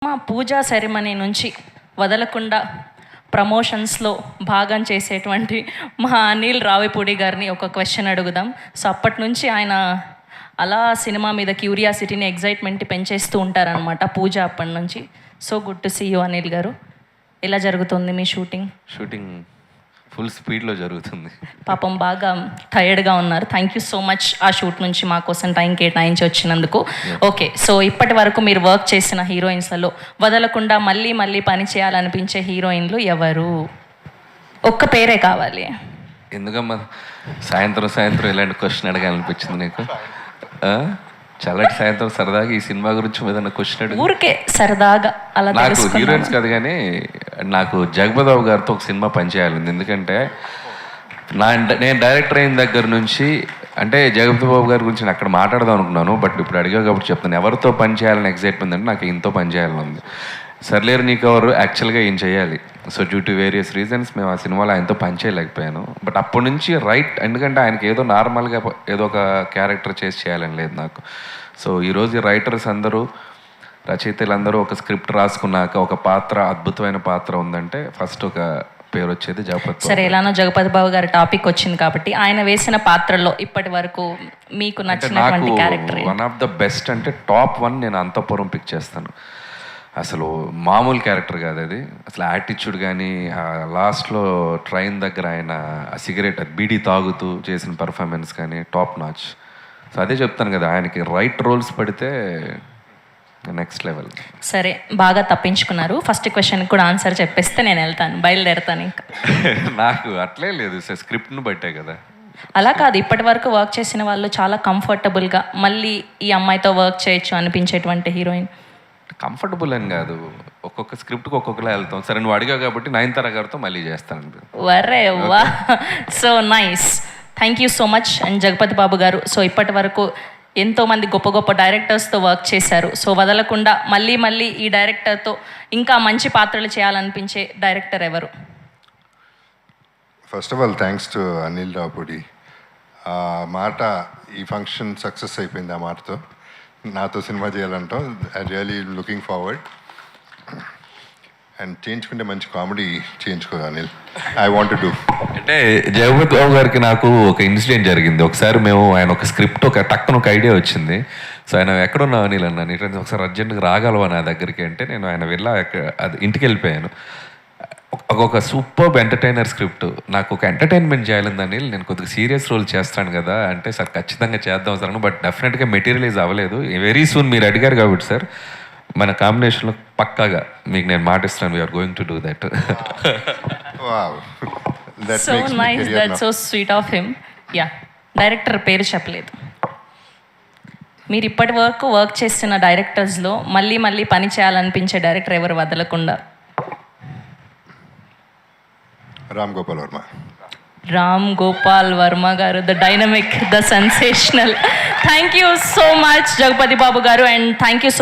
మా పూజా సెరమనీ నుంచి వదలకుండా ప్రమోషన్స్లో భాగం చేసేటువంటి మా అనిల్ రావిపూడి గారిని ఒక క్వశ్చన్ అడుగుదాం. సో అప్పటి నుంచి ఆయన అలా సినిమా మీద క్యూరియాసిటీని, ఎగ్జైట్మెంట్ పెంచేస్తూ ఉంటారనమాట పూజ అప్పటి నుంచి. So good to see you Anil garu. ఎలా జరుగుతుంది మీ షూటింగ్? షూటింగ్ ఫుల్ స్పీడ్లో జరుగుతుంది. పాపం బాగా టైర్డ్గా ఉన్నారు. థ్యాంక్ యూ సో మచ్ ఆ షూట్ నుంచి మా కోసం టైం కేటాయించి వచ్చినందుకు. ఓకే, సో ఇప్పటి వరకు మీరు వర్క్ చేసిన హీరోయిన్స్లలో వదలకుండా మళ్ళీ మళ్ళీ పని చేయాలనిపించే హీరోయిన్లు ఎవరు? ఒక్క పేరే కావాలి. ఎందుకమ్మా సాయంత్రం ఇలాంటి క్వశ్చన్ అడగాలనిపించింది నీకు? చల్లటి సాయంత్రం సరదాగా ఈ సినిమా గురించి ఏదైనా క్వశ్చన్ అడిగి ఊరికే సరదాగా అలా. నాకు హీరోయిన్స్ కాదు కానీ నాకు జగపతిబాబు గారితో ఒక సినిమా పనిచేయాలి. ఎందుకంటే నేను డైరెక్టర్ అయిన దగ్గర నుంచి అంటే జగపతిబాబు గారి గురించి నేను అక్కడ మాట్లాడదాం అనుకున్నాను. బట్ ఇప్పుడు అడిగా కాబట్టి చెప్తాను. ఎవరితో పని చేయాలని ఎగ్జైట్మెంట్ అంటే నాకు ఇంతో పని చేయాలని ఉంది. సర్లేరు నీకు ఎవరు యాక్చువల్గా ఏం చేయాలి. So due to various reasons మేము ఆ సినిమాలో ఆయనతో పని చేయలేకపోయాను. బట్ అప్పటి నుంచి రైట్, ఎందుకంటే ఆయనకి ఏదో నార్మల్గా ఏదో ఒక క్యారెక్టర్ చేయాలని లేదు నాకు. సో ఈరోజు ఈ రైటర్స్ అందరూ, రచయితలందరూ ఒక స్క్రిప్ట్ రాసుకున్నాక ఒక పాత్ర, అద్భుతమైన పాత్ర ఉందంటే ఫస్ట్ ఒక పేరు వచ్చేది జగపతి. సరే, ఎలానో జగపతి బాబు గారి టాపిక్ వచ్చింది కాబట్టి ఆయన వేసిన పాత్రలో ఇప్పటి వరకు మీకు నచ్చినటువంటి character? One of the best అంటే టాప్ 1 నేను అంతఃపురం పిక్ చేస్తాను. అసలు మామూలు క్యారెక్టర్ కాదు అది. అసలు యాటిట్యూడ్ కానీ లాస్ట్లో ట్రైన్ దగ్గర ఆయన సిగరెట్ బీడీ తాగుతూ చేసిన పర్ఫార్మెన్స్ కానీ టాప్ నాచ్. సో అదే చెప్తాను కదా, ఆయనకి రైట్ రోల్స్ పడితే నెక్స్ట్ లెవెల్. సరే, బాగా తప్పించుకున్నారు. ఫస్ట్ క్వశ్చన్ కూడా ఆన్సర్ చెప్పేస్తే నేను వెళ్తాను, బయలుదేరుతాను. ఇంకా నాకు అట్లే లేదు సార్, స్క్రిప్ట్ను బట్టే కదా. అలా కాదు, ఇప్పటి వరకు వర్క్ చేసిన వాళ్ళు చాలా కంఫర్టబుల్గా మళ్ళీ ఈ అమ్మాయితో వర్క్ చేయొచ్చు అనిపించేటువంటి హీరోయిన్? కంఫర్టబుల్ అని కాదు, ఒక్కొక్క స్క్రిప్ట్కి ఒక్కొక్కలా వెళ్తాం. సరే నువ్వు అడిగా కాబట్టి నయనతార గారితో మళ్ళీ చేస్తాను. వరే వా, so nice. Thank you so much. And Jagapathi Babu garu, so ఇప్పటి వరకు ఎంతోమంది గొప్ప గొప్ప డైరెక్టర్స్తో వర్క్ చేశారు. సో వదలకుండా మళ్ళీ మళ్ళీ ఈ డైరెక్టర్తో ఇంకా మంచి పాత్రలు చేయాలనిపించే డైరెక్టర్ ఎవరు? First of all thanks to Anil Ravipudi. ఆ మాట ఈ ఫంక్షన్ సక్సెస్ అయిపోయింది. ఆ మాటతో నాతో సినిమా చేయాలంటాం. I really looking forward. And చేయించుకుంటే మంచి కామెడీ చేయించుకో Anil. I want to do. అంటే జగపతి బాబు గారికి నాకు ఒక ఇన్సిడెంట్ జరిగింది. ఒకసారి ఆయన ఒక స్క్రిప్ట్ ఒక టక్కున ఒక ఐడియా వచ్చింది. సో ఆయన ఎక్కడున్నావు అనిల్ అన్నాను. ఇట్లా ఒకసారి అర్జెంట్గా రాగలవా నా దగ్గరికి అంటే నేను ఆయన అది ఇంటికి వెళ్ళిపోయాను. ఒక సూపర్బ్ ఎంటర్టైనర్ స్క్రిప్ట్. నాకు ఒక ఎంటర్టైన్మెంట్ చేయాలని నేను కొద్దిగా సీరియస్ రోల్ చేస్తాను కదా అంటే, సార్ ఖచ్చితంగా చేద్దాం సార్, బట్ డెఫినెట్గా మెటీరియలైజ్ అవ్వలేదు. వెరీ సూన్ మీరు అడిగారు కాబట్టి సార్ మన కాంబినేషన్లో పక్కాగా మీకు నేను మాటిస్తున్నాను. We are going to do that. So nice, that so sweet of him. Yeah, director పేరు చెప్పలేదు. మీరు ఇప్పటి వరకు వర్క్ చేసిన డైరెక్టర్స్లో మళ్ళీ మళ్ళీ పని చేయాలనిపించే డైరెక్టర్ ఎవరు వదలకుండా? Ram Gopal Varma. Ram Gopal Varma garu, the dynamic, the sensational. Thank you so much Jagapathi Babu garu, and thank you so